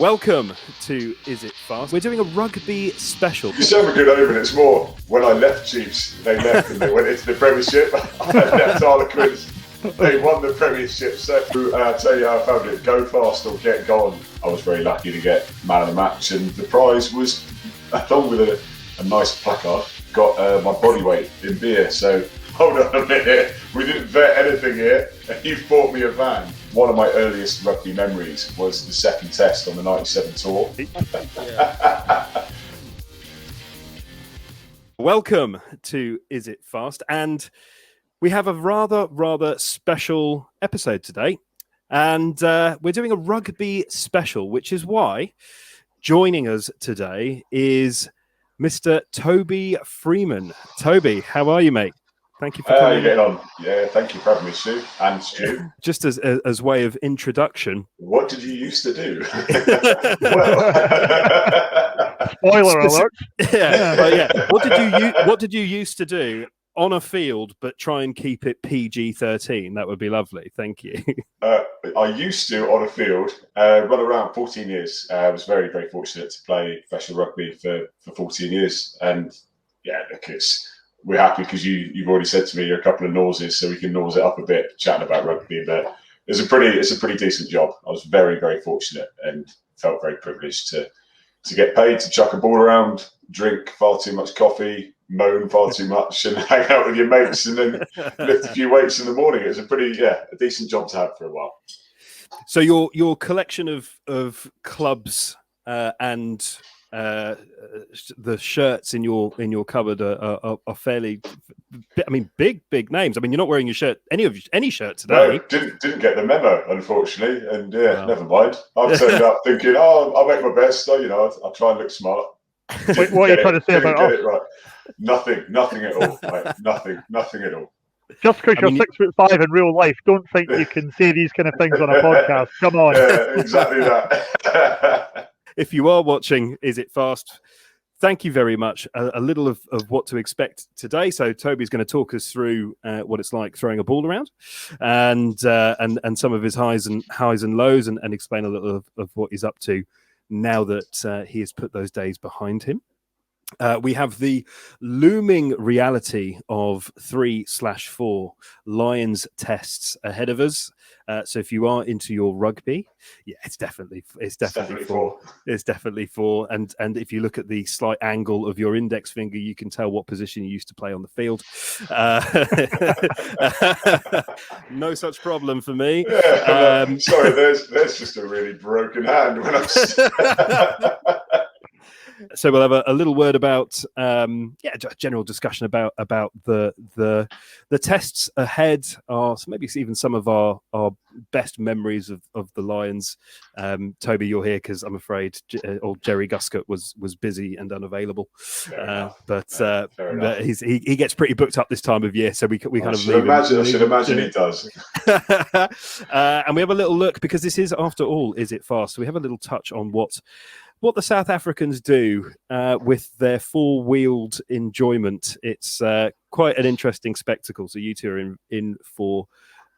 Welcome to Is It Fast? We're doing a rugby special. You sound a good omen. It's more when I left Chiefs, they left and they went into the Premiership. I left Harlequins. They won the Premiership. So I'll tell you how I found it. Go fast or get gone. I was very lucky to get man of the match, and the prize was, along with a nice placard, got my body weight in beer. So hold on a minute. We didn't vet anything here. You bought me a van. One of my earliest rugby memories was the second test on the 97 tour. Welcome to Is It Fast? And we have a rather special episode today. And we're doing a rugby special, which is why joining us today is Mr. Toby Freeman. Toby, how are you, mate? Thank you for coming. How are you getting on? Yeah, thank you for having me, Stu and Stu. Just as way of introduction. What did you used to do? Spoiler alert. Yeah. What did you used to do on a field, but try and keep it PG-13? That would be lovely. Thank you. I used to, on a field, run around 14 years. I was very, very fortunate to play professional rugby for 14 years. And yeah, look, we're happy because you've already said to me you're a couple of nauseous, so we can nose it up a bit chatting about rugby. But it's a pretty decent job. I was very, very fortunate and felt very privileged to get paid to chuck a ball around, drink far too much coffee, moan far too much, and hang out with your mates, and then lift a few weights in the morning. It was a decent job to have for a while. So your collection of clubs and the shirts in your cupboard are fairly, big names. I mean, you're not wearing your shirt, any shirt today. No, didn't get the memo, unfortunately, and never mind. I've turned up thinking, I'll make my best. I'll try and look smart. Wait, what are you trying to say about us? Right. Nothing at all. Right? Nothing at all. Just because you're 6'5" in real life, don't think you can say these kind of things on a podcast. Come on. Yeah, exactly that. If you are watching Is It Fast, thank you very much. A little of what to expect today. So Toby's going to talk us through what it's like throwing a ball around, and some of his highs and lows, and explain a little of what he's up to now that he has put those days behind him. We have the looming reality of 3/4 Lions tests ahead of us. So if you are into your rugby, it's definitely four. And if you look at the slight angle of your index finger, you can tell what position you used to play on the field. No such problem for me. Sorry, there's just a really broken hand when I'm. So we'll have a little word about general discussion about the tests ahead, so maybe even some of our best memories of the Lions. Toby, you're here because I'm afraid old Jerry Guscott was busy and unavailable, but he gets pretty booked up this time of year, so we kind of leave him. I should imagine he does. And we have a little look, because this is, after all, Is It Fast? So we have a little touch on what the South Africans do with their four-wheeled enjoyment. It's quite an interesting spectacle. So you two are in for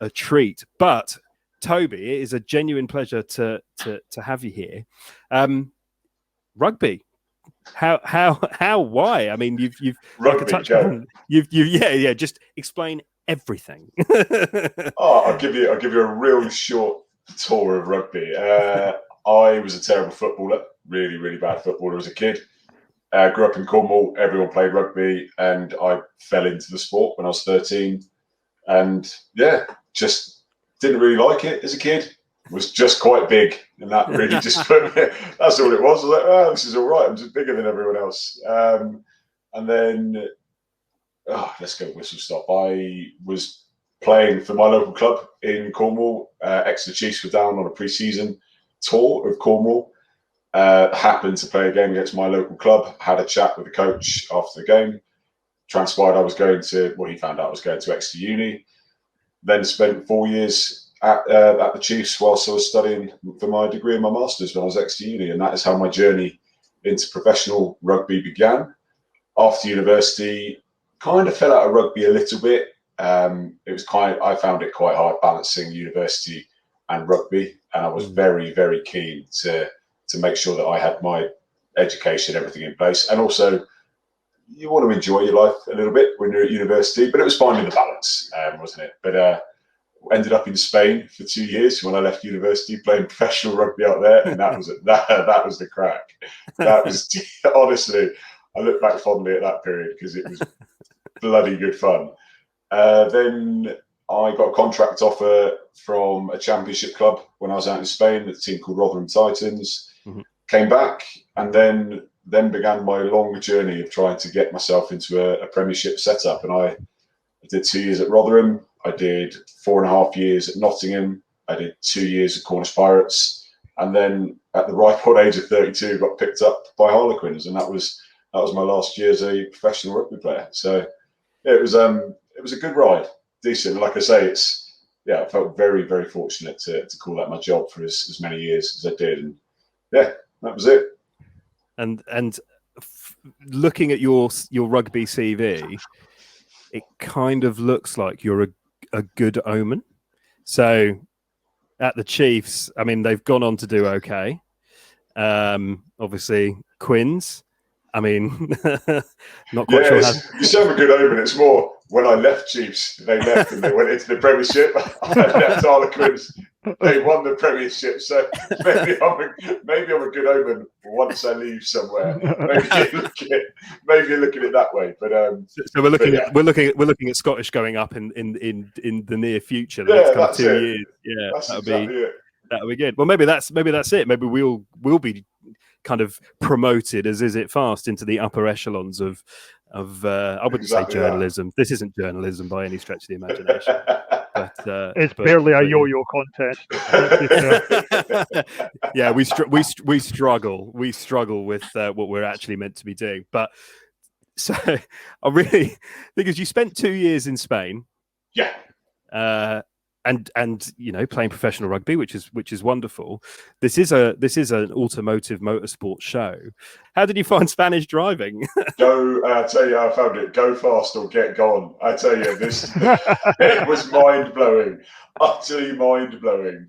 a treat. But Toby, it is a genuine pleasure to have you here. Rugby. How? Why? I mean, you've rugby. Just explain everything. I'll give you a real short tour of rugby. I was a terrible footballer, really, really bad footballer as a kid. Grew up in Cornwall, everyone played rugby, and I fell into the sport when I was 13. And just didn't really like it as a kid. Was just quite big, and that really just put me, that's all it was. I was like, this is all right, I'm just bigger than everyone else. And then, let's go whistle stop. I was playing for my local club in Cornwall. Exeter Chiefs were down on a pre-season tour of Cornwall. Happened to play a game against my local club, had a chat with the coach after the game. Transpired he found out I was going to Exeter Uni. Then spent 4 years at the Chiefs whilst I was studying for my degree and my master's when I was at Exeter Uni. And that is how my journey into professional rugby began. After university, kind of fell out of rugby a little bit. I found it quite hard balancing university and rugby, and I was very, very keen to to make sure that I had my education, everything in place. And also, you want to enjoy your life a little bit when you're at university, but it was finding the balance, wasn't it? But ended up in Spain for 2 years when I left university, playing professional rugby out there, and that was that was the crack. That was honestly, I look back fondly at that period because it was bloody good fun. Then I got a contract offer from a championship club when I was out in Spain, a team called Rotherham Titans. Came back, and then began my long journey of trying to get myself into a Premiership setup. And I did 2 years at Rotherham. I did 4.5 years at Nottingham. I did 2 years at Cornish Pirates, and then at the ripe old age of 32, got picked up by Harlequins, and that was my last year as a professional rugby player. So yeah, it was a good ride, decent. Like I say, I felt very, very fortunate to call that my job for as many years as I did, and yeah, that was it. And looking at your rugby CV, it kind of looks like you're a good omen. So at the Chiefs, I mean, they've gone on to do okay. Obviously, Quins. I mean, not quite sure. You still have a good omen. It's more when I left Chiefs, they left and they went into the Premiership. I left Harlequins. They won the Premiership, so maybe I'm a good omen once I leave somewhere. Maybe you're looking at it that way. But so we're looking at Scottish going up in the near future, the next kind of 2 years. Yeah, that'll be good. Well, maybe that's it. Maybe we'll be kind of promoted as Is It Fast into the upper echelons of I wouldn't say journalism. Yeah. This isn't journalism by any stretch of the imagination. But, it's barely a yo-yo contest. Yeah, we struggle with what we're actually meant to be doing. But so I really think as you spent 2 years in Spain, and you know, playing professional rugby, which is wonderful. This is an automotive motorsport show. How did you find Spanish driving? I tell you, I found it. Go fast or get gone. I tell you, it was mind blowing, utterly mind blowing.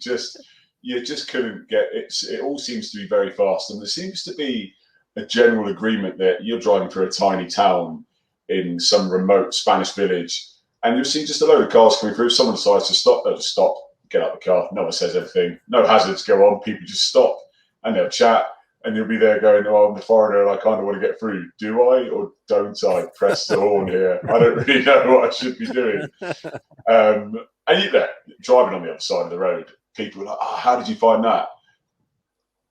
You just couldn't get it. It all seems to be very fast, and there seems to be a general agreement that you're driving through a tiny town in some remote Spanish village. And you'll see just a load of cars coming through. Someone decides to stop. They'll just stop, get out the car. No one says anything. No hazards go on. People just stop and they'll chat. And you'll be there going, "Oh, I'm the foreigner and I kind of want to get through. Do I or don't I press the horn here? I don't really know what I should be doing." And you're there, driving on the other side of the road. People are like, "Oh, how did you find that?"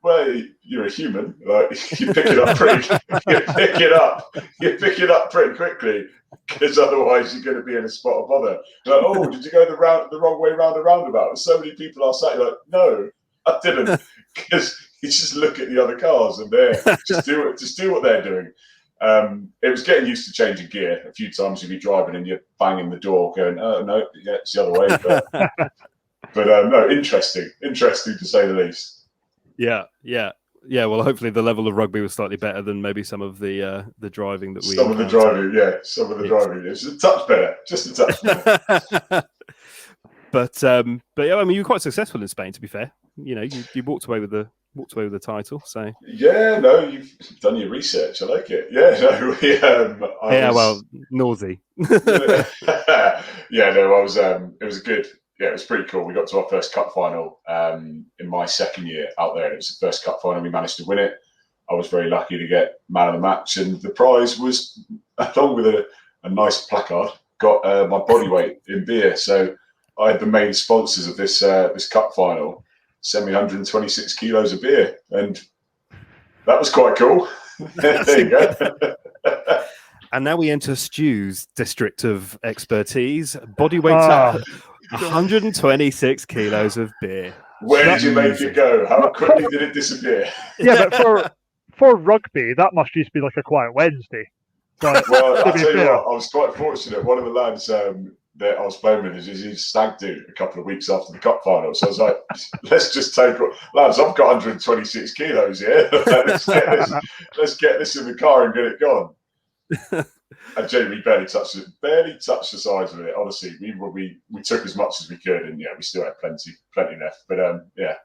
Well, you're a human. Like, you pick it up pretty quickly. Because otherwise you're going to be in a spot of bother. Like, "Oh, did you go the wrong way round the roundabout?" So many people are saying, like, "No, I didn't," because you just look at the other cars and they just do what they're doing. It was getting used to changing gear. A few times you'd be driving and you're banging the door, going, "Oh no, yeah, it's the other way." But no, interesting to say the least. Yeah, well, hopefully the level of rugby was slightly better than maybe some of the driving that we. Some of the driving. It's a touch better, just a touch better. But yeah, I mean, you were quite successful in Spain. To be fair, you know, you walked away with the title. So yeah, no, you've done your research. I like it. Yeah, no, well, Nausea. Yeah, no, I was. It was good. Yeah, it was pretty cool. We got to our first cup final in my second year out there. It was the first cup final. We managed to win it. I was very lucky to get man of the match, and the prize was, along with a nice placard, got my body weight in beer. So I had the main sponsors of this cup final send me 126 kilos of beer, and that was quite cool. There you go. And now we enter Stu's district of expertise. Body weight 126 kilos of beer. Where did you make it go? How quickly did it disappear? Yeah, but for rugby, that must just be like a quiet Wednesday. But, well, I'll tell you what, I was quite fortunate. One of the lads that I was playing with is he stag do a couple of weeks after the cup final. So I was like, let's just take lads, I've got 126 kilos here. Let's get this in the car and get it gone. I genuinely barely touched the sides of it. Honestly, we took as much as we could, and we still had plenty left. But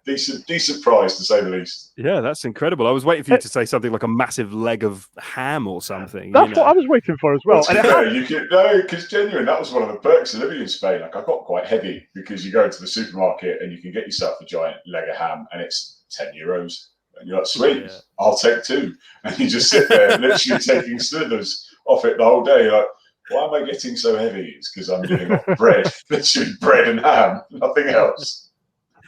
decent prize to say the least. Yeah, that's incredible. I was waiting for you to say something like a massive leg of ham or something. That's what I was waiting for as well. Because genuine, that was one of the perks of living in Spain. Like, I got quite heavy because you go into the supermarket and you can get yourself a giant leg of ham, and it's €10. And you're like, sweet, I'll take 2. And you just sit there literally taking slithers off it the whole day. You're like, why am I getting so heavy? It's because I'm living off bread, literally bread and ham, nothing else.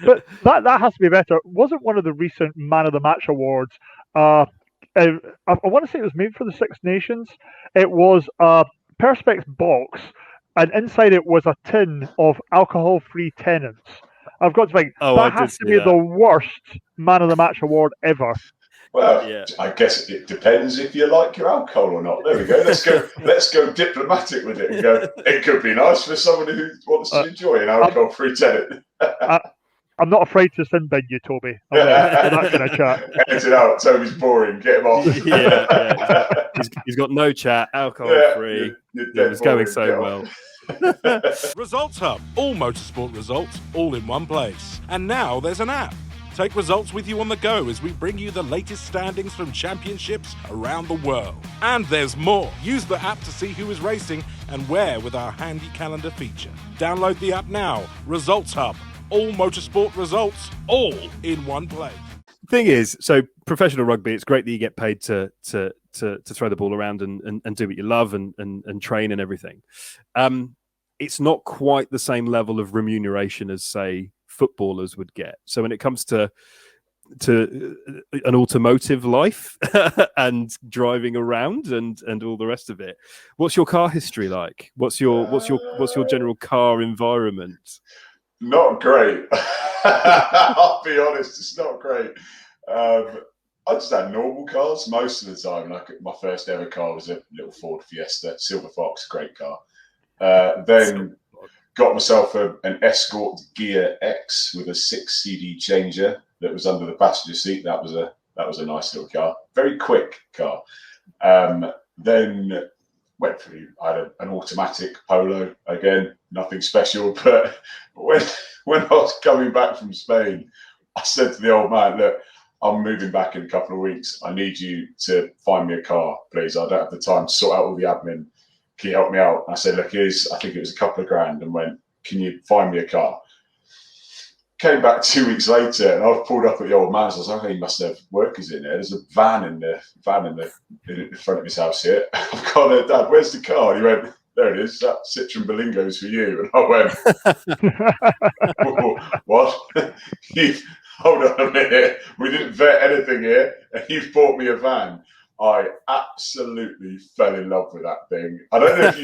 But that has to be better. Wasn't one of the recent Man of the Match awards? I want to say it was made for the Six Nations. It was a Perspex box, and inside it was a tin of alcohol-free Tennent's. I've got to think that has to be the worst Man of the Match award ever. Well, I guess it depends if you like your alcohol or not. There we go. Let's go diplomatic with it and go. It could be nice for someone who wants to enjoy an alcohol-free Tennent. I'm not afraid to sin bin you, Toby. I'm that kind of chat. Edit it out. Toby's boring. Get him off. He's got no chat, alcohol-free. It's going so well. Results Hub. All motorsport results, all in one place. And now there's an app. Take results with you on the go as we bring you the latest standings from championships around the world. And there's more. Use the app to see who is racing and where with our handy calendar feature. Download the app now. Results Hub. All motorsport results, all in one place. Thing is, so professional rugby, it's great that you get paid to throw the ball around and do what you love and train and everything. It's not quite the same level of remuneration as, say, footballers would get. So when it comes to an automotive life and driving around and all the rest of it, what's your car history like? What's your general car environment? Not great. I'll be honest, it's not great. I just had normal cars most of the time. Like, my first ever car was a little Ford Fiesta, Silver Fox, great car. Then got myself an Escort Gear X with a 6 CD changer that was under the passenger seat. That was a nice little car, very quick car. Then went through. I had an automatic Polo, again, nothing special. But when I was coming back from Spain, I said to the old man, "Look, I'm moving back in a couple of weeks. I need you to find me a car, please. I don't have the time to sort out all the admin. Can you help me out?" I said, "Look, I think it was a couple of grand," and went, "Can you find me a car?" Came back 2 weeks later, and I've pulled up at the old man's. I was like, "Oh, he must have workers in there. There's a van in the front of his house here." I've gone there, "Dad, where's the car?" And he went, "There it is. That Citroen Berlingo's for you." And I went, "What? Hold on a minute. We didn't vet anything here, and you've bought me a van." I absolutely fell in love with that thing. I don't know if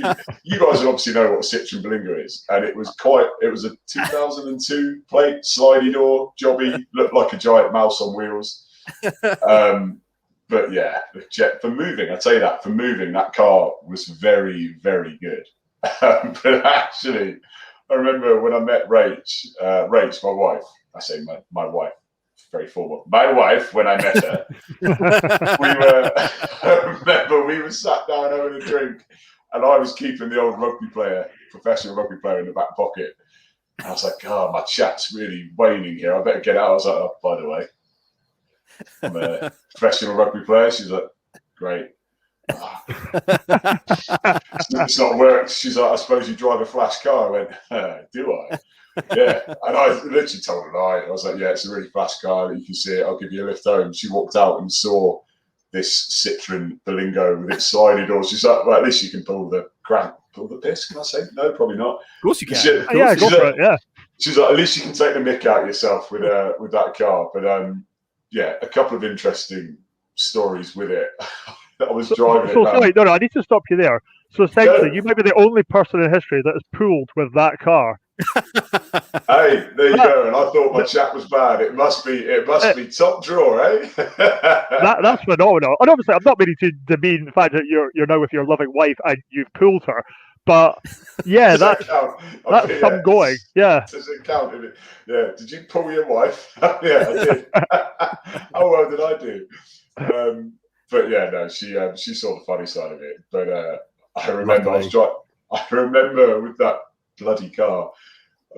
you guys obviously know what a Citroen Berlingo is, and it was a 2002 plate, slidey door, jobby, looked like a giant mouse on wheels. But yeah, for moving, I tell you that, that car was very, very good. But actually, I remember when I met Rach, my wife. I say my wife. Very formal. My wife, when I met her, I remember we were sat down having a drink, and I was keeping the old professional rugby player in the back pocket. And I was like, "Oh, my chat's really waning here. I better get out." I was like, "Oh, by the way, I'm a professional rugby player." She's like, "Great." It's not worked. She's like, "I suppose you drive a flash car." I went, "Do I?" Yeah, and I literally told a lie. I was like, "Yeah, it's a really flash car. You can see it. I'll give you a lift home." She walked out and saw this Citroen Berlingo with its sliding doors. She's like, "Well, at least you can pull the piss." Can I say? No, probably not. Of course you can. Go for it. Yeah. She's like, "At least you can take the mick out yourself with that car." But yeah, a couple of interesting stories with it. I was driving it. Sorry, no, I need to stop you there. So essentially, you might be the only person in history that has pooled with that car. Hey, there you go. And I thought my chat was bad. It must be top drawer, eh? That's phenomenal. And obviously, I'm not meaning to demean the fact that you're now with your loving wife and you've pooled her, but yeah, that's some going. Yeah. Does it count? Yeah. Did you pull your wife? Yeah, I did. How well did I do? But yeah, no, she saw the funny side of it. But I remember I remember with that bloody car,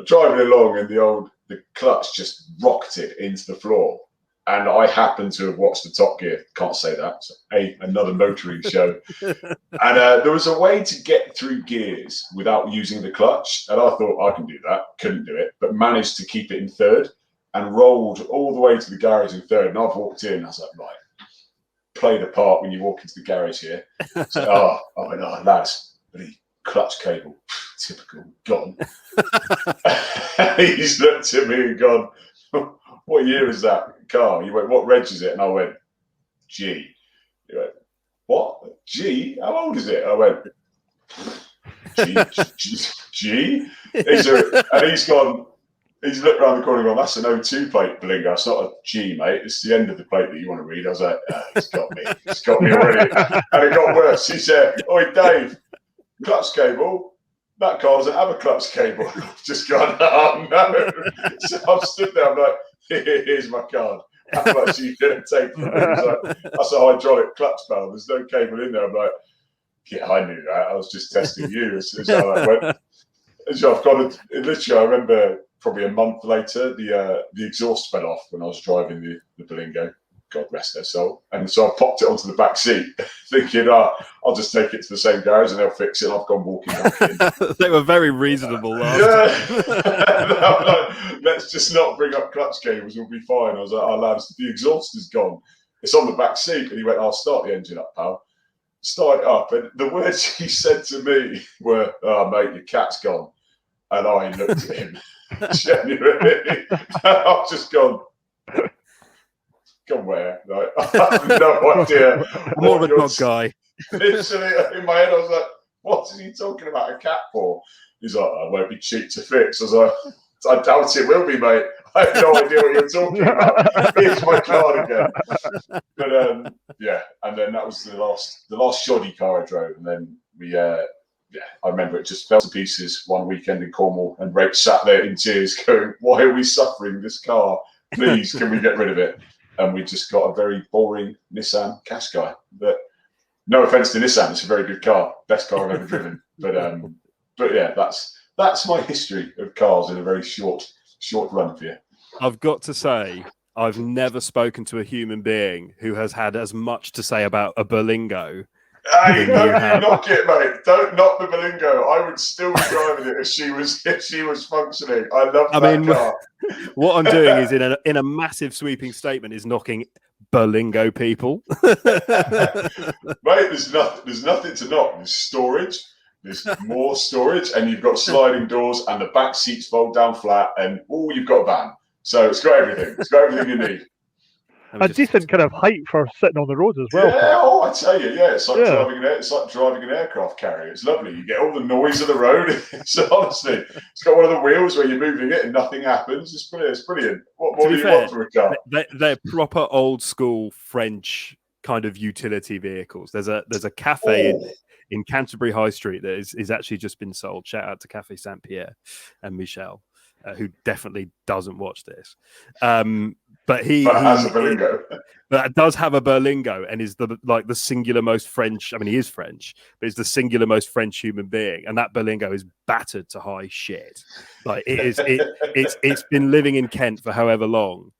driving along and the clutch just rocketed into the floor. And I happened to have watched the Top Gear. Can't say that. So, another motoring show. And there was a way to get through gears without using the clutch. And I thought, I can do that. Couldn't do it, but managed to keep it in third and rolled all the way to the garage in third. And I've walked in. I was like, right, play the part when you walk into the garage here. So, I went, lads, bloody clutch cable. Typical. Gone. He's looked at me and gone, what year is that car? He went, what reg is it? And I went, G. He went, what? G? How old is it? I went, G? He's gone, he's looked around the corner and gone, that's an O2 plate, Belingo. It's not a G, mate. It's the end of the plate that you want to read. I was like, he's got me. He's got me already. And it got worse. He said, oi, Dave, clutch cable. That car doesn't have a clutch cable. I've just gone, oh no. So I've stood there, I'm like, here's my card. How much are you going to take from me? Like, that's a hydraulic clutch valve. There's no cable in there. I'm like, yeah, I knew that. I was just testing you as how that went. And so I've got it. Literally, I remember probably a month later, the exhaust fell off when I was driving the Belingo. God rest their soul. And so I popped it onto the back seat, thinking, I'll just take it to the same garage and they'll fix it. And I've gone walking back in. They were very reasonable. Like, let's just not bring up clutch cables. We'll be fine. I was like, lads, the exhaust is gone. It's on the back seat. And he went, I'll start the engine up, pal. Start it up. And the words he said to me were, mate, your cat's gone. And I looked at him. Genuinely. I've just gone where? Like, I have no idea. More of a dog guy. Literally, in my head, I was like, what is he talking about a cat for? He's like, I won't be cheap to fix. I was like, I doubt it will be, mate. I have no idea what you're talking about. Here's my card again. But yeah, and then that was the last shoddy car I drove. And then I remember it just fell to pieces one weekend in Cornwall, and Rach sat there in tears going, why are we suffering this car? Please, can we get rid of it? And we just got a very boring Nissan Qashqai. But no offense to Nissan, it's a very good car, best car I've ever driven. But yeah, that's my history of cars in a very short run for you. I've got to say, I've never spoken to a human being who has had as much to say about a Berlingo. Hey, don't knock it, mate. Don't knock the Berlingo. I would still be driving it if she was functioning. I love that car. What I'm doing is in a massive sweeping statement is knocking Berlingo people. Mate, there's nothing to knock. There's storage. There's more storage, and you've got sliding doors, and the back seats fold down flat, and you've got a van. So it's got everything. It's got everything you need. A decent kind of height for sitting on the roads as well. Yeah, I tell you, it's like driving an aircraft carrier. It's lovely. You get all the noise of the road. So honestly, it's got one of the wheels where you're moving it and nothing happens. It's brilliant. It's brilliant. What more do you want from a car? They're proper old school French kind of utility vehicles. There's a cafe in Canterbury High Street that is actually just been sold. Shout out to Cafe Saint Pierre and Michel, who definitely doesn't watch this. But he has a Berlingo. That does have a Berlingo, and is the singular most French. I mean, he is French, but he's the singular most French human being. And that Berlingo is battered to high shit. Like it's been living in Kent for however long,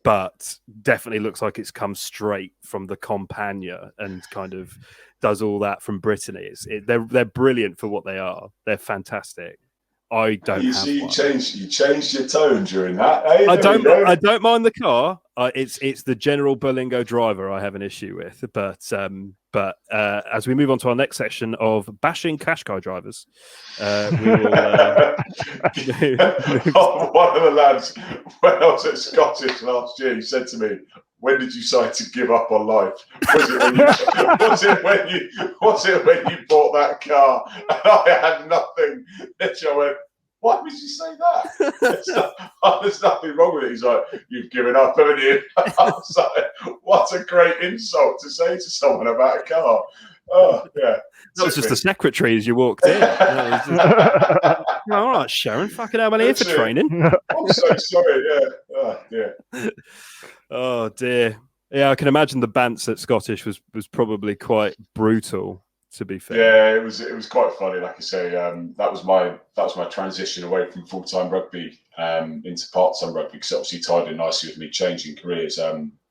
but definitely looks like it's come straight from the Campania and kind of does all that from Brittany. They're brilliant for what they are. They're fantastic. I don't. You changed your tone during that. Hey, I don't mind the car. It's the general Berlingo driver I have an issue with. But as we move on to our next section of bashing Qashqai drivers, we will. One of the lads, when I was at Scottish last year, he said to me, when did you decide to give up on life? Was it when you bought that car? And I had nothing. I went, why would you say that? There's nothing wrong with it. He's like, you've given up, haven't you? I was like, what a great insult to say to someone about a car. Oh, yeah. That was just the secretary as you walked in. All right, Sharon, fucking hell, I'm here for training. I'm so sorry, yeah. Oh, dear. Oh, dear. Yeah, I can imagine the bants at Scottish was probably quite brutal. To be fair, yeah, it was quite funny. Like I say, that was my transition away from full-time rugby into part-time rugby, because obviously tied in nicely with me changing careers.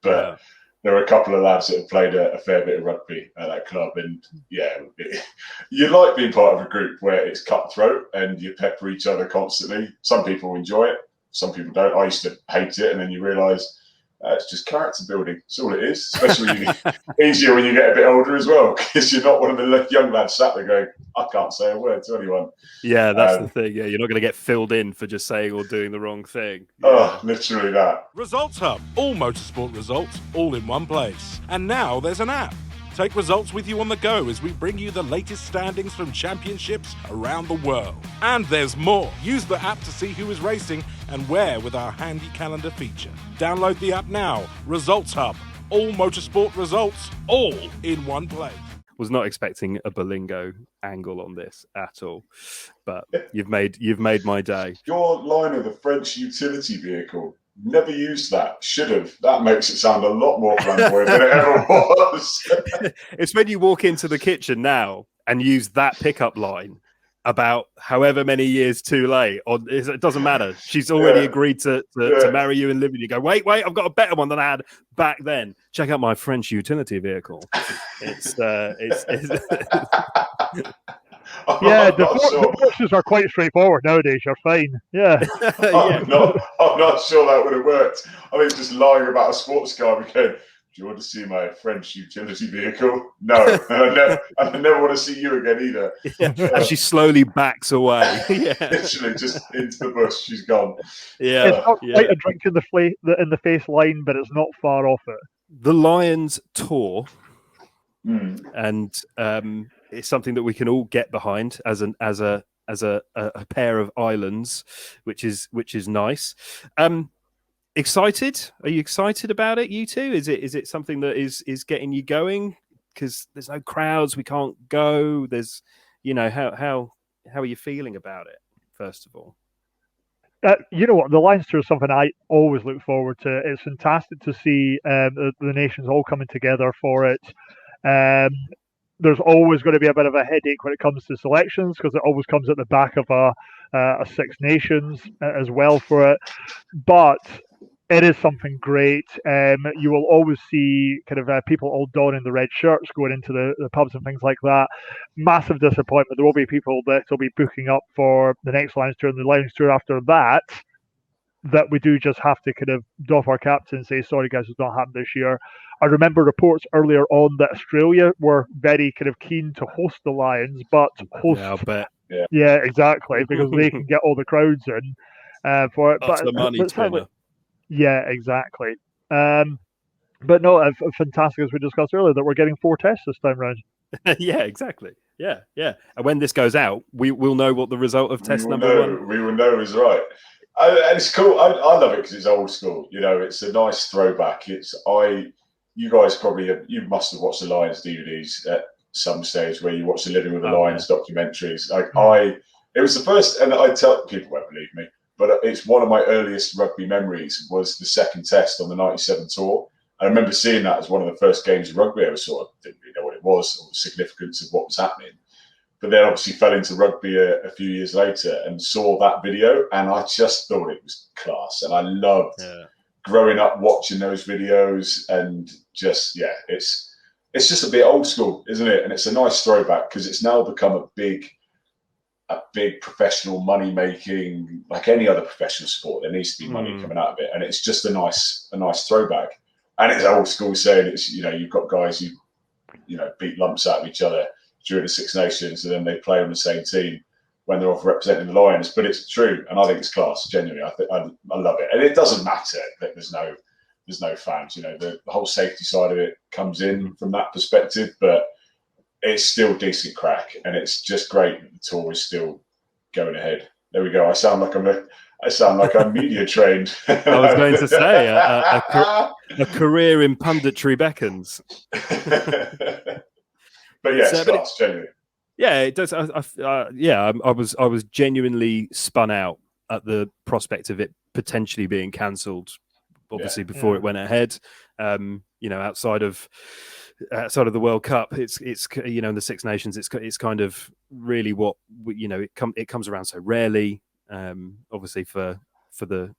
But there were a couple of lads that have played a fair bit of rugby at that club, and you like being part of a group where it's cutthroat and you pepper each other constantly. Some people enjoy it, some people don't. I used to hate it, and then you realise it's just character building. That's all it is. Especially easier when you get a bit older as well, because you're not one of the young lads sat there going, I can't say a word to anyone. Yeah, that's the thing. Yeah, you're not going to get filled in for just saying or doing the wrong thing. Yeah. Oh, literally that. Results Hub. All motorsport results, all in one place. And now there's an app. Take results with you on the go as we bring you the latest standings from championships around the world. And there's more. Use the app to see who is racing and where with our handy calendar feature. Download the app now. Results Hub. All motorsport results, all in one place. Was not expecting a Berlingo angle on this at all, but you've made my day. Your line of the French utility vehicle. Never used that. Should have. That makes it sound a lot more flamboyant than it ever was. It's when you walk into the kitchen now and use that pickup line about however many years too late. Or it doesn't matter. She's already agreed to marry you and live with you. Go, wait, I've got a better one than I had back then. Check out my French utility vehicle. It's Yeah, divorces are quite straightforward nowadays. You're fine. Yeah. I'm not sure that would have worked. I think just lying about a sports car and going, do you want to see my French utility vehicle? No. And I never want to see you again either. Yeah. And she slowly backs away. Yeah. Literally just into the bush. She's gone. Yeah. It's not quite a drink in the face line, but it's not far off it. The Lions tour. And it's something that we can all get behind as a pair of islands, which is nice. Excited? Are you excited about it, you two? Is it something that is getting you going? Because there's no crowds, we can't go. There's, how are you feeling about it? First of all. You know what? The Lions Tour is something I always look forward to. It's fantastic to see the nations all coming together for it. There's always going to be a bit of a headache when it comes to selections, because it always comes at the back of a Six Nations as well for it. But it is something great. You will always see kind of people all donning the red shirts going into the pubs and things like that. Massive disappointment. There will be people that will be booking up for the next Lions Tour and the Lions Tour after that we do just have to kind of doff our caps and say, sorry guys, it's not happened this year. I remember reports earlier on that Australia were very kind of keen to host the Lions, but host... Yeah, I'll bet. Yeah, exactly, because they can get all the crowds in for it. That's the money spinner. Yeah, exactly. But no, fantastic, as we discussed earlier, that we're getting 4 tests this time round. Yeah, exactly. Yeah. And when this goes out, we'll know what the result of test number 1. We will know is right. And it's cool. I love it because it's old school. It's a nice throwback. You guys you must have watched the Lions DVDs at some stage where you watch the Living with the Lions documentaries. It was the first, and I tell people won't believe me, but it's one of my earliest rugby memories was the second test on the '97 tour. I remember seeing that as one of the first games of rugby I ever saw. I didn't really know what it was or the significance of what was happening. But then obviously fell into rugby a few years later and saw that video, and I just thought it was class. And I loved growing up watching those videos, and just it's just a bit old school, isn't it? And it's a nice throwback because it's now become a big professional money making, like any other professional sport. There needs to be money coming out of it, and it's just a nice throwback. And it's old school saying it's you've got guys who beat lumps out of each other during the Six Nations, and then they play on the same team when they're off representing the Lions. But it's true, and I think it's class. Genuinely, I love it, and it doesn't matter that there's no fans. The whole safety side of it comes in from that perspective, but it's still decent crack, and it's just great that the tour is still going ahead. There we go. I sound like I'm media trained. I was going to say a career in punditry beckons. But yeah, it's class, genuinely. Yeah, it does. I was genuinely spun out at the prospect of it potentially being cancelled. Obviously, before it went ahead, outside of outside of the World Cup, it's in the Six Nations, it's kind of really what it comes around so rarely. Obviously for the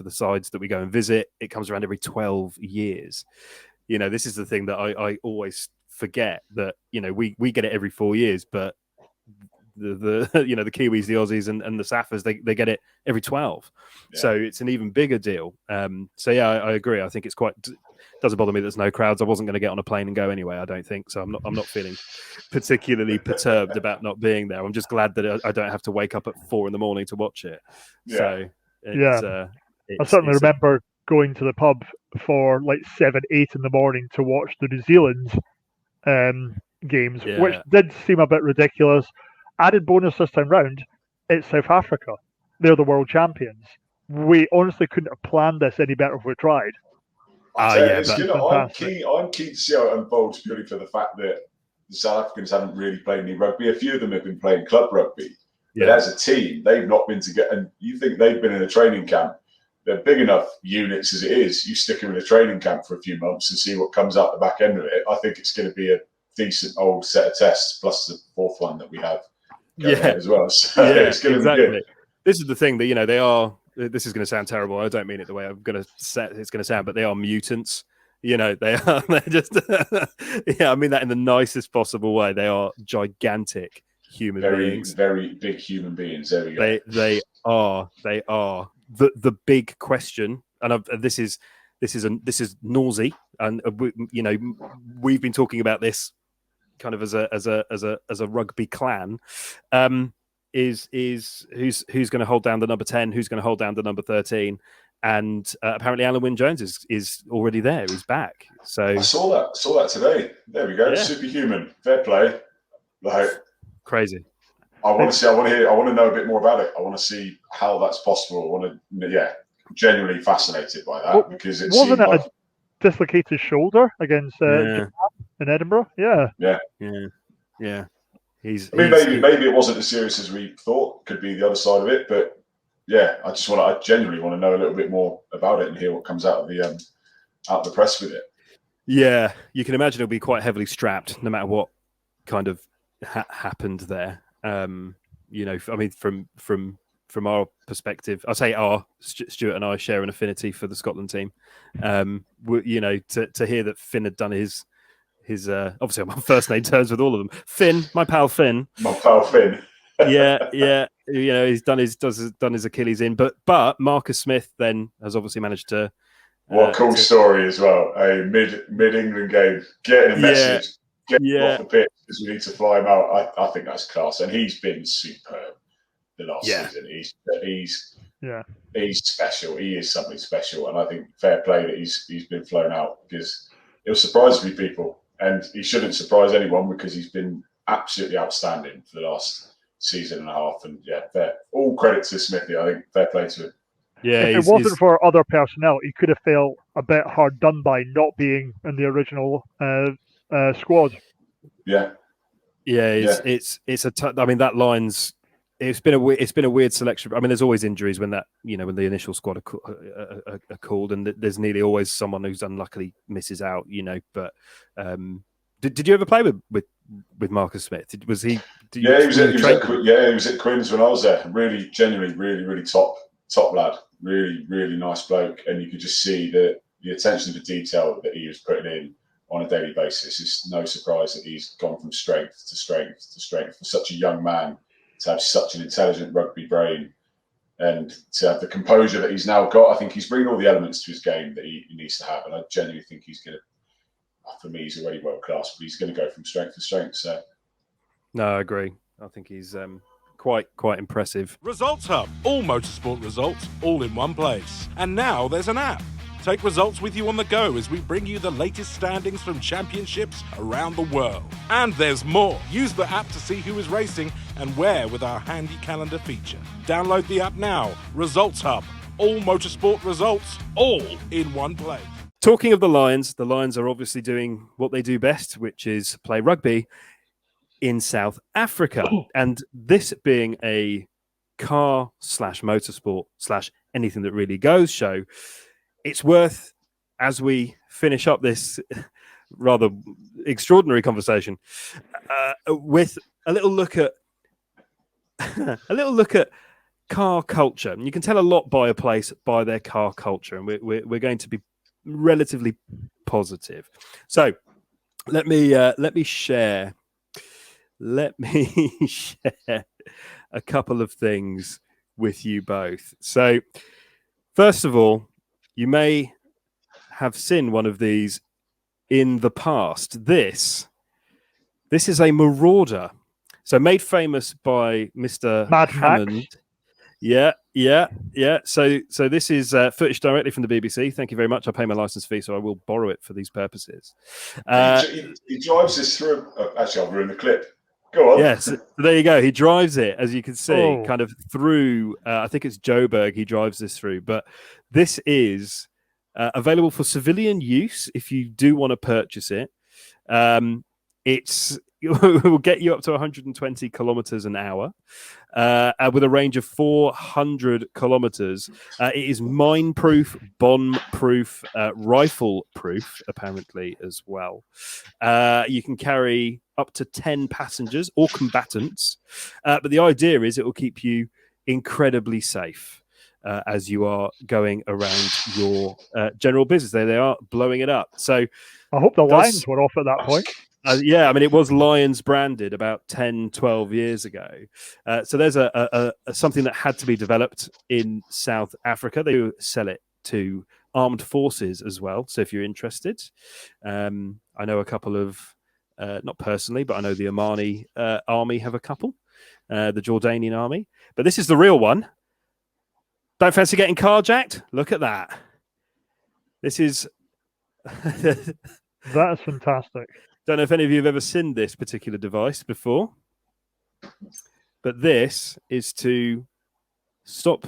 sides that we go and visit, it comes around every 12 years. This is the thing that I always forget, that we get it every 4 years, but the Kiwis, the Aussies, and the Saffers, they get it every 12. Yeah. So it's an even bigger deal. So yeah, I agree. I think it's quite. Doesn't bother me that there's no crowds. I wasn't going to get on a plane and go anyway, I don't think. So I'm not feeling particularly perturbed about not being there. I'm just glad that I don't have to wake up at 4 a.m. to watch it. Yeah. So I certainly remember going to the pub for like 7, 8 in the morning to watch the New Zealand games, which did seem a bit ridiculous. Added bonus this time round, it's South Africa. They're the world champions. We honestly couldn't have planned this any better if we tried. I'm keen to see how it unfolds, purely for the fact that the South Africans haven't really played any rugby. A few of them have been playing club rugby. But as a team, they've not been together. And you think they've been in a training camp. They're big enough units as it is. You stick them in a training camp for a few months and see what comes out the back end of it. I think it's going to be a decent old set of tests, plus the fourth one that we have as well. So it's going to be good. This is the thing that, they are. This is going to sound terrible. I don't mean it the way it's going to sound, but they are mutants. They are. They're just. I mean that in the nicest possible way. They are gigantic human beings. Very big human beings. There we go. They are. The big question, and this is Nosy, and we've been talking about this kind of as a rugby clan. Is who's going to hold down the number 10? Who's going to hold down the number 13? And apparently Alan Wynne-Jones is already there. He's back. So I saw that today. There we go. Yeah. Superhuman. Fair play. Like crazy. I want to know a bit more about it. I want to see how that's possible. Genuinely fascinated by that, because it wasn't it a dislocated shoulder against Japan in Edinburgh? Yeah. Maybe it wasn't as serious as we thought. Could be the other side of it, but I genuinely want to know a little bit more about it and hear what comes out of the press with it. Yeah, you can imagine it'll be quite heavily strapped, no matter what kind of happened there. I mean, from our perspective, I say Stuart and I share an affinity for the Scotland team. To hear that Finn had done his obviously I'm on first name terms with all of them. Finn, my pal Finn. yeah. He's done his Achilles in, but Marcus Smith then has obviously managed to. What a cool story as well. A mid England game, getting a message, getting off the pitch because we need to fly him out. I think that's class, and he's been superb the last season. He's special. He is something special, and I think fair play that he's been flown out, because it was surprising to people. And he shouldn't surprise anyone, because he's been absolutely outstanding for the last season and a half. And all credit to Smithy. I think fair play to him. Yeah, if it wasn't for other personnel, he could have felt a bit hard done by not being in the original squad. I mean, that line's. It's been a weird selection. I mean, there's always injuries when when the initial squad are called, and there's nearly always someone who's unluckily misses out. But did you ever play with Marcus Smith? Was he? He was at Quins when I was there. Really, genuinely, really, really top lad. Really, really nice bloke, and you could just see the attention to detail that he was putting in on a daily basis. It's no surprise that he's gone from strength to strength to strength for such a young man. To have such an intelligent rugby brain, and to have the composure that he's now got, I think he's bringing all the elements to his game that he needs to have. And I genuinely think he's going to, for me, he's already world class, but he's going to go from strength to strength. So, no, I agree. I think he's quite impressive. Results Hub, all motorsport results, all in one place. And now there's an app. Take results with you on the go as we bring you the latest standings from championships around the world. And there's more. Use the app to see who is racing and where with our handy calendar feature. Download the app now. Results Hub. All motorsport results, all in one place. Talking of the Lions are obviously doing what they do best, which is play rugby in South Africa. And this being a car/motorsport/ anything that really goes show, it's worth, as we finish up this rather extraordinary conversation with a little look at car culture. And you can tell a lot by a place by their car culture, and we're going to be relatively positive. So let me share a couple of things with you both. So first of all, you may have seen one of these in the past. This is a Marauder, so made famous by Mr. Mad Hammond. Max. Yeah. So this is footage directly from the BBC. Thank you very much. I pay my license fee, so I will borrow it for these purposes. He drives this through. Actually, I'll ruin the clip. Go on. Yes, there you go. He drives it, as you can see, kind of through. I think it's Joburg. He drives this through, but this is available for civilian use if you do want to purchase it. It will get you up to 120 kilometers an hour with a range of 400 kilometers. It is mine-proof, bomb-proof, rifle-proof, apparently, as well. You can carry up to 10 passengers or combatants. But the idea is it will keep you incredibly safe as you are going around your general business. There they are, blowing it up. So I hope the Lions were off at that point. Yeah, I mean, it was Lions branded about 10, 12 years ago. So there's a something that had to be developed in South Africa. They do sell it to armed forces as well. So if you're interested, I know a couple of, not personally, but I know the Omani army have a couple, the Jordanian army. But this is the real one. Don't fancy getting carjacked? Look at that. This is... That is fantastic. Don't know if any of you have ever seen this particular device before, but this is to stop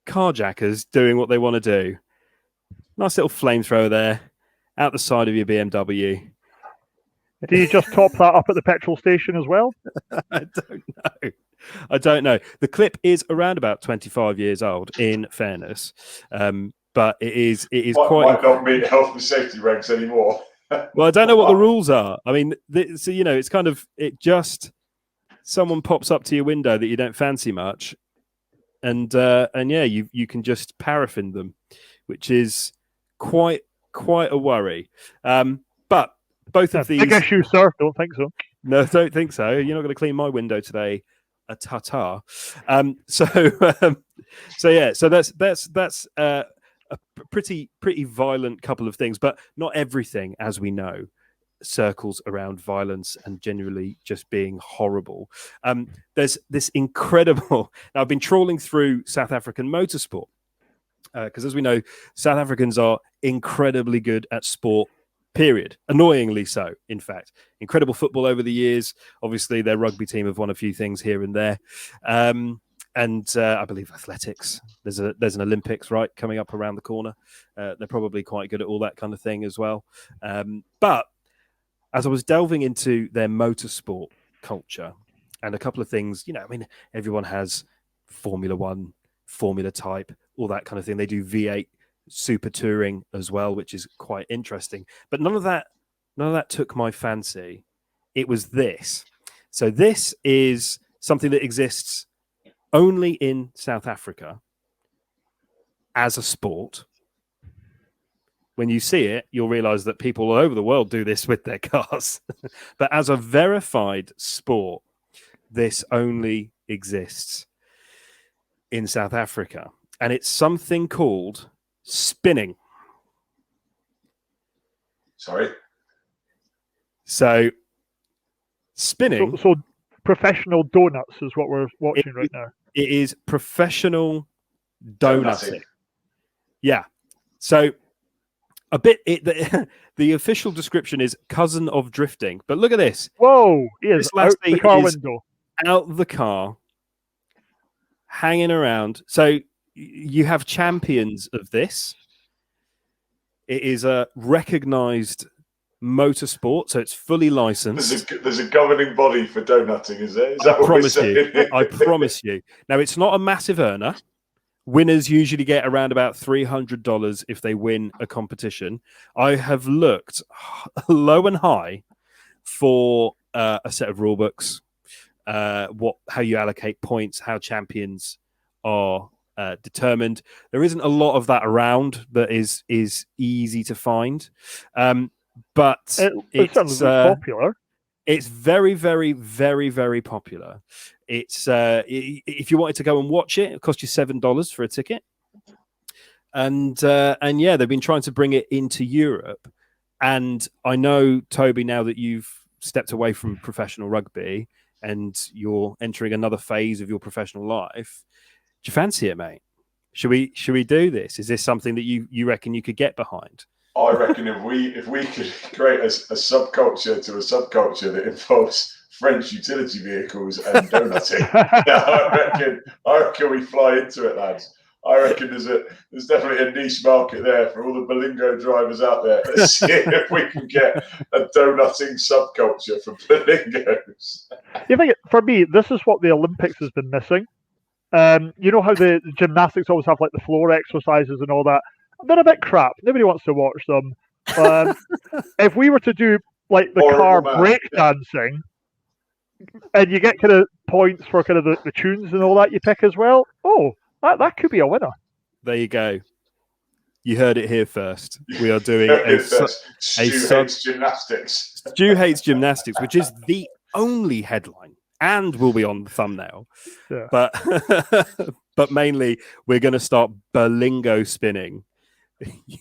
carjackers doing what they want to do. Nice little flamethrower there, out the side of your BMW. Do you just top that up at the petrol station as well? I don't know. The clip is around about 25 years old, in fairness, but it is quite... Might not meet health and safety regs anymore. Well, I don't know what the rules are. I mean, so it's kind of someone pops up to your window that you don't fancy much, and yeah, you can just paraffin them, which is quite a worry. But both of these, big issue, sir. Don't think so. No, don't think so. You're not going to clean my window today. A ta-ta. So that's a pretty violent couple of things, but not everything, as we know, circles around violence and generally just being horrible. There's this incredible... Now, I've been trawling through South African motorsport because, as we know, South Africans are incredibly good at sport, period. Annoyingly so, in fact. Incredible football over the years. Obviously, their rugby team have won a few things here and there. And I believe athletics. There's an Olympics coming up around the corner. They're probably quite good at all that kind of thing as well. But as I was delving into their motorsport culture and a couple of things, I mean, everyone has Formula One, Formula Type, all that kind of thing. They do V8 Super Touring as well, which is quite interesting. But none of that took my fancy. It was this. So this is something that exists only in South Africa as a sport. When you see it, you'll realize that people all over the world do this with their cars. But as a verified sport, this only exists in South Africa. And it's something called spinning. Sorry? So, spinning... So professional donuts is what we're watching right now. It is professional donutting. Yeah. So a bit. The official description is cousin of drifting. But look at this. Whoa! He is out the car window. Out the car, hanging around. So you have champions of this. It is a recognised motorsport, so it's fully licensed. There's a governing body for donutting, is there? I promise you. Now, it's not a massive earner. Winners usually get around about $300 if they win a competition. I have looked low and high for a set of rule books, how you allocate points, how champions are determined. There isn't a lot of that around that is easy to find, but it sounds popular. It's very, very, very, very popular. It's if you wanted to go and watch it, it cost you $7 for a ticket. And yeah, they've been trying to bring it into Europe. And I know, Toby, now that you've stepped away from professional rugby and you're entering another phase of your professional life, do you fancy it, mate? Should we do this? Is this something that you reckon you could get behind? I reckon if we could create a subculture to a subculture that involves French utility vehicles and donutting, I reckon we fly into it, lads. I reckon there's definitely a niche market there for all the Berlingo drivers out there. Let's see if we can get a donutting subculture for Berlingos. You think, for me, this is what the Olympics has been missing. You know how the gymnastics always have like the floor exercises and all that? They're a bit crap. Nobody wants to watch them. If we were to do like the car breakdancing, and you get kind of points for kind of the tunes and all that you pick as well, that could be a winner. There you go. You heard it here first. We are doing Stu hates gymnastics. Stu hates gymnastics, which is the only headline and will be on the thumbnail. Yeah. But mainly we're going to start Berlingo spinning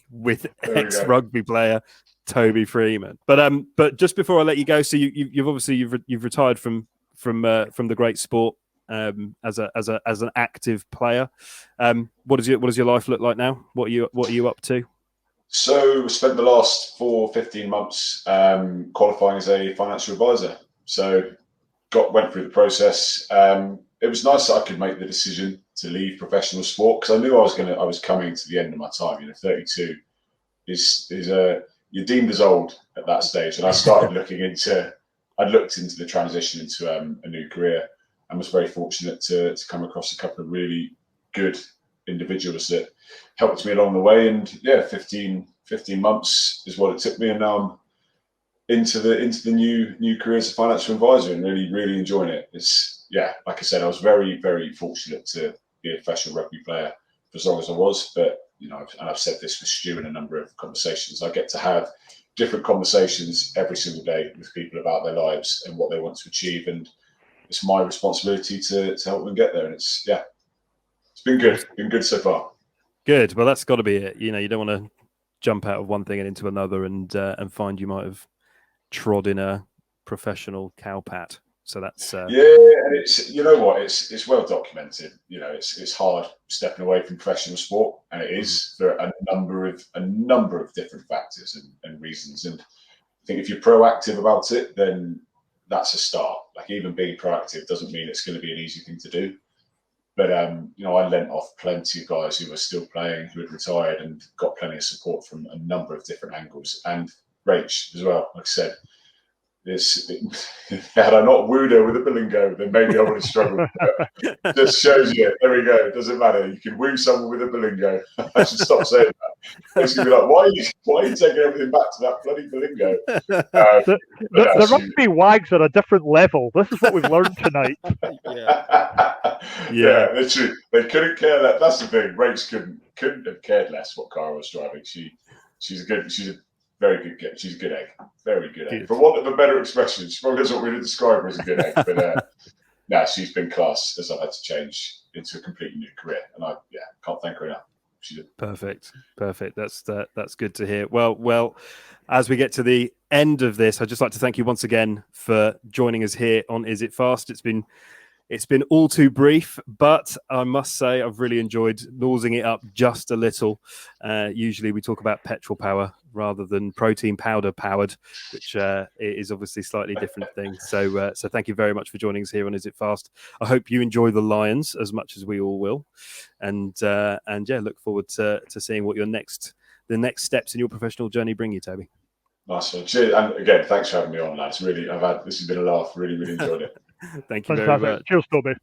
with ex-rugby player Toby Freeman. But just before I let you go, so you've obviously retired from the great sport as an active player. What does your life look like now? What are you up to? So spent the last 15 months qualifying as a financial advisor. So went through the process. It was nice that I could make the decision to leave professional sport because I knew I was coming to the end of my time. 32 is you're deemed as old at that stage, and I started I'd looked into the transition into a new career, and was very fortunate to come across a couple of really good individuals that helped me along the way. And yeah, 15 months is what it took me, and now I'm into the new career as a financial advisor and really enjoying it. It's like I said, I was very, very fortunate to be a professional rugby player for as long as I was. But and I've said this with Stu in a number of conversations, I get to have different conversations every single day with people about their lives and what they want to achieve, and it's my responsibility to help them get there. And it's been good so far. Good. Well, that's got to be it. You don't want to jump out of one thing and into another and find you might have trod in a professional cowpat. So that's and it's it's well documented. It's hard stepping away from professional sport, and it is for a number of different factors and reasons. And I think if you're proactive about it, then that's a start. Like, even being proactive doesn't mean it's going to be an easy thing to do. But I lent off plenty of guys who were still playing, who had retired, and got plenty of support from a number of different angles. And Rach as well, like I said. Had I not wooed her with a Berlingo, then maybe I would have struggled. Just shows you. There we go. It doesn't matter. You can woo someone with a Berlingo. I should stop saying that. It's gonna be like, why are you taking everything back to that bloody Berlingo? The rugby wags are a different level. This is what we've learned tonight. Yeah, that's true. They couldn't care that. That's the thing. Rach couldn't have cared less what car I was driving. She's a very good egg. She's a good egg. Very good egg. For want of a better expression, she probably doesn't really describe her as a good egg. But she's been class as I've had to change into a completely new career. And I can't thank her enough. She did. Perfect. That's good to hear. Well, as we get to the end of this, I'd just like to thank you once again for joining us here on Is It Fast? It's been all too brief, but I must say I've really enjoyed nosing it up just a little. Usually we talk about petrol power rather than protein powder powered, which is obviously slightly different thing. So thank you very much for joining us here on Is It Fast? I hope you enjoy the Lions as much as we all will. And look forward to seeing what the next steps in your professional journey bring you, Toby. Nice one. Cheers. And again, thanks for having me on, lads. This has been a laugh. Really enjoyed it. Thank you very much. Cheers, Toby.